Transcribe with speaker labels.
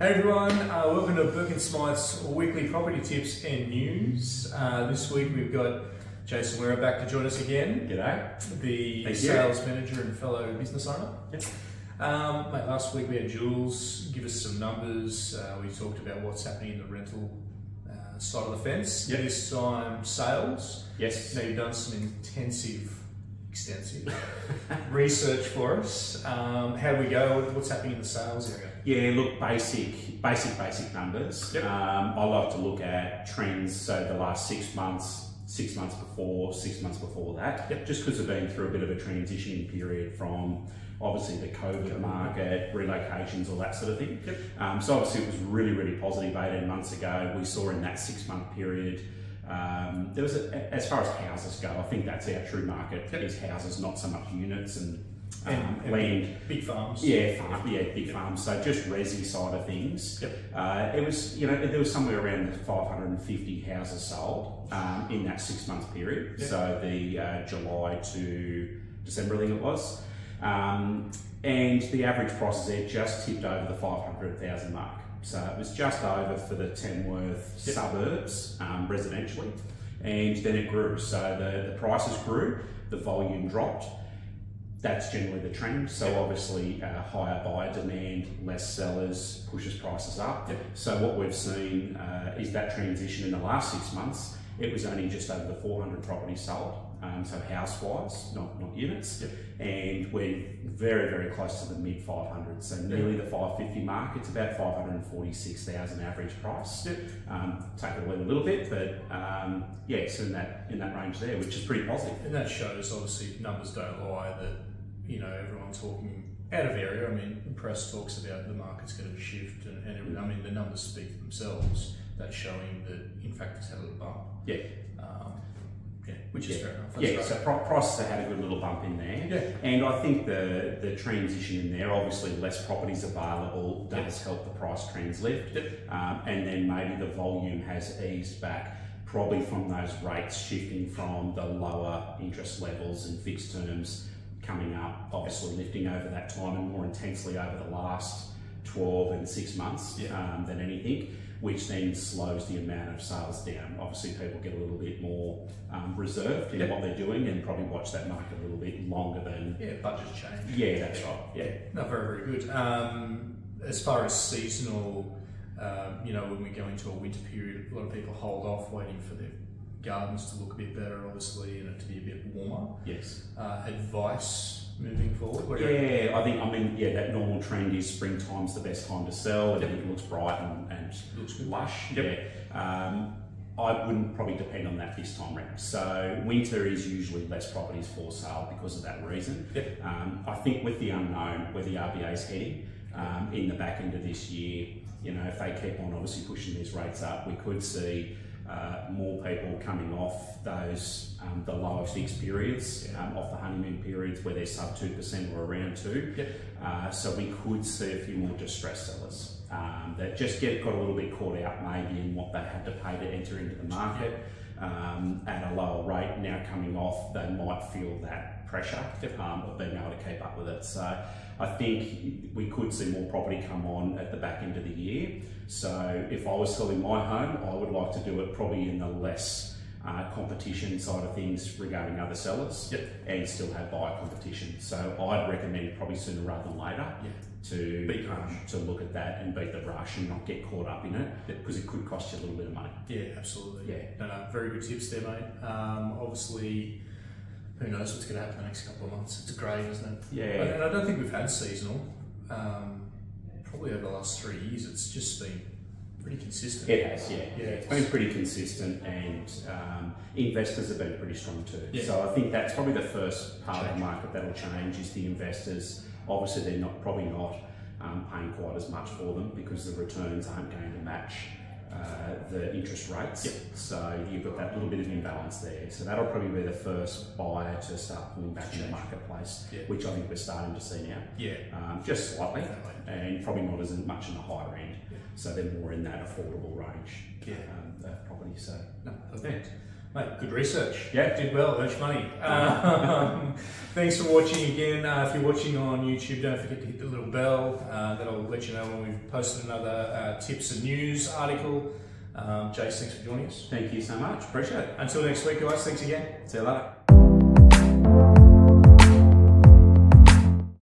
Speaker 1: Hey everyone, welcome to Burke and Smyth's weekly property tips and news. This week we've got Jason Wera back to join us again.
Speaker 2: G'day.
Speaker 1: The sales manager and fellow business owner. Yep. Mate, last week we had Jules give us some numbers. We talked about what's happening in the rental side of the fence.
Speaker 2: Yep.
Speaker 1: This time sales.
Speaker 2: Yes.
Speaker 1: Now you've done some extensive research for us. How do we go? What's happening in the sales area?
Speaker 2: Yeah, look, basic numbers.
Speaker 1: Yep.
Speaker 2: I like to look at trends, so the last 6 months, 6 months before, 6 months before that. Yep. Just because we've been through a bit of a transitioning period from obviously the COVID market, relocations, all that sort of thing. Yep. So obviously it was really positive 18 months ago. We saw in that 6 month period, there was, as far as houses go, I think that's our true market. Yep. Is houses, not so much units and land.
Speaker 1: Big farms.
Speaker 2: Big farms. So just resi side of things. Yep. It was, there was somewhere around 550 houses sold in that 6 month period. Yep. So the July to December, I think it was. And the average prices there just tipped over the 500,000 mark. So it was just over for the Tamworth suburbs residentially, and then it grew. So the prices grew, the volume dropped. That's generally the trend. So obviously higher buyer demand, less sellers pushes prices up. Yep. So what we've seen is that transition in the last 6 months. It was only just over the 400 properties sold, so house-wise, not units. Yep. And we're very close to the mid 500s, so nearly the 550 mark. It's about 546,000 average price. Yep. Take it away a little bit, but yeah, it's in that range there, which is pretty positive.
Speaker 1: And that shows, obviously, numbers don't lie, that everyone's talking out of area. I mean, the press talks about the market's going to shift, and everything. I mean, the numbers speak for themselves. That's showing that, in fact, it's had a little bump.
Speaker 2: Yeah.
Speaker 1: Which is fair enough. That's
Speaker 2: right.
Speaker 1: So
Speaker 2: prices have had a good little bump in there. Yeah. And I think the transition in there, obviously less properties available does help the price trends lift. Yep. And then maybe the volume has eased back, probably from those rates shifting from the lower interest levels and fixed terms coming up, obviously lifting over that time and more intensely over the last 12 and 6 months than anything, which then slows the amount of sales down. Obviously people get a little bit more reserved in what they're doing and probably watch that market a little bit longer than...
Speaker 1: Yeah, budgets change.
Speaker 2: Yeah, that's right. Yeah.
Speaker 1: No, very good. As far as seasonal, when we go into a winter period, a lot of people hold off waiting for their gardens to look a bit better, obviously, and it to be a bit warmer.
Speaker 2: Yes.
Speaker 1: Advice moving forward?
Speaker 2: That normal trend is springtime's the best time to sell. Everything looks bright and
Speaker 1: looks
Speaker 2: lush.
Speaker 1: Yep.
Speaker 2: Yeah. I wouldn't probably depend on that this time round. So winter is usually less properties for sale because of that reason. Yep. I think with the unknown, where the RBA's heading in the back end of this year, if they keep on obviously pushing these rates up, we could see more people coming off those the lower fixed periods, off the honeymoon periods where they're sub 2% or around 2%. Yep. So we could see a few more distressed sellers that just got a little bit caught out maybe in what they had to pay to enter into the market at a lower rate. Now coming off, they might feel that pressure of being able to keep up with it. So I think we could see more property come on at the back end of the year. So if I was selling my home, I would like to do it probably in the less competition side of things regarding other sellers, and still have buyer competition. So I'd recommend probably sooner rather than later to look at that and beat the rush and not get caught up in it, because it could cost you a little bit of money.
Speaker 1: Yeah, absolutely. Yeah. No, very good tips there, mate. Obviously, who knows what's going to happen the next couple of months. It's great, isn't it?
Speaker 2: Yeah.
Speaker 1: And I don't think we've had seasonal. Probably over the last 3 years, it's just been pretty consistent.
Speaker 2: It has, yeah. It's been pretty consistent, and investors have been pretty strong too. Yeah. So I think that's probably the first part of the market that'll change, is the investors. Obviously, they're probably not paying quite as much for them because the returns aren't going to match the interest rates. Yep. So you've got that little bit of imbalance there. So that'll probably be the first buyer to start pulling back in the marketplace, which I think we're starting to see now. Yeah. Just slightly, and probably not as much in the higher end. Yeah. So they're more in that affordable range of property. So
Speaker 1: no, perfect. Mate, good research.
Speaker 2: Yeah.
Speaker 1: Did well, earned money. Thanks for watching again. If you're watching on YouTube, don't forget to hit the little bell. That'll let you know when we've posted another tips and news article. Jace, thanks for joining us.
Speaker 2: Thank you so much. Appreciate it.
Speaker 1: Until next week, guys. Thanks again.
Speaker 2: See you later.